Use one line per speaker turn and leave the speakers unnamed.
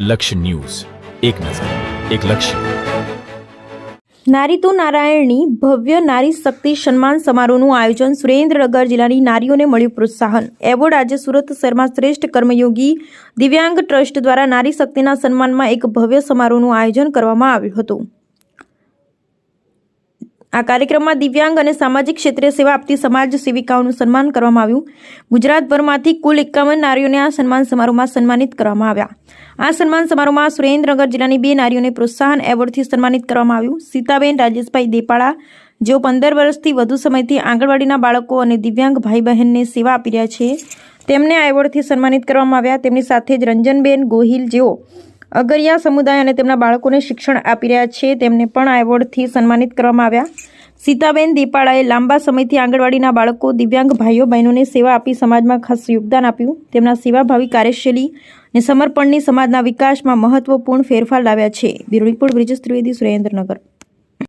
લક્ષ્ય ન્યૂઝ, એક નજર, એક લક્ષ્ય.
નારી તો નારાયણની ભવ્ય નારી શક્તિ સન્માન સમારોહનું આયોજન. સુરેન્દ્રનગર જિલ્લાની નારીઓને મળ્યું પ્રોત્સાહન. એવોર્ડ. આજે સુરત શહેરમાં શ્રેષ્ઠ કર્મયોગી દિવ્યાંગ ટ્રસ્ટ દ્વારા નારી શક્તિના સન્માનમાં એક ભવ્ય સમારોહનું આયોજન કરવામાં આવ્યું હતું. આ કાર્યક્રમમાં દિવ્યાંગ અને સામાજિક ક્ષેત્રે સેવા આપતી સમાજ સેવિકાઓનું સન્માન કરવામાં આવ્યું. ગુજરાતભરમાંથી કુલ 51 નારીઓને આ સન્માન સમારોહમાં સન્માનિત કરવામાં આવ્યા. આ સન્માન સમારોહમાં સુરેન્દ્રનગર જિલ્લાની 2 નારીઓને પ્રોત્સાહન એવોર્ડથી સન્માનિત કરવામાં આવ્યું. સીતાબેન રાજેશભાઈ દેપાળા, જેઓ 15 વર્ષથી વધુ સમયથી આંગણવાડીના બાળકો અને દિવ્યાંગ ભાઈ બહેનને સેવા આપી રહ્યા છે, તેમને આ એવોર્ડથી સન્માનિત કરવામાં આવ્યા. તેમની સાથે જ રંજનબેન ગોહિલ, જેઓ અગરિયા સમુદાય અને તેમના બાળકોને શિક્ષણ આપી રહ્યા છે, તેમને પણ આ એવોર્ડથી સન્માનિત કરવામાં આવ્યા. સીતાબેન દેપાળાએ લાંબા સમયથી આંગણવાડીના બાળકો, દિવ્યાંગ ભાઈઓ બહેનોને સેવા આપી સમાજમાં ખાસ યોગદાન આપ્યું. તેમના સેવાભાવી કાર્યશૈલી અને સમર્પણની સમાજના વિકાસમાં મહત્વપૂર્ણ ફેરફાર લાવ્યા છે. Bureau report, Brijesh Trivedi, Surendranagar.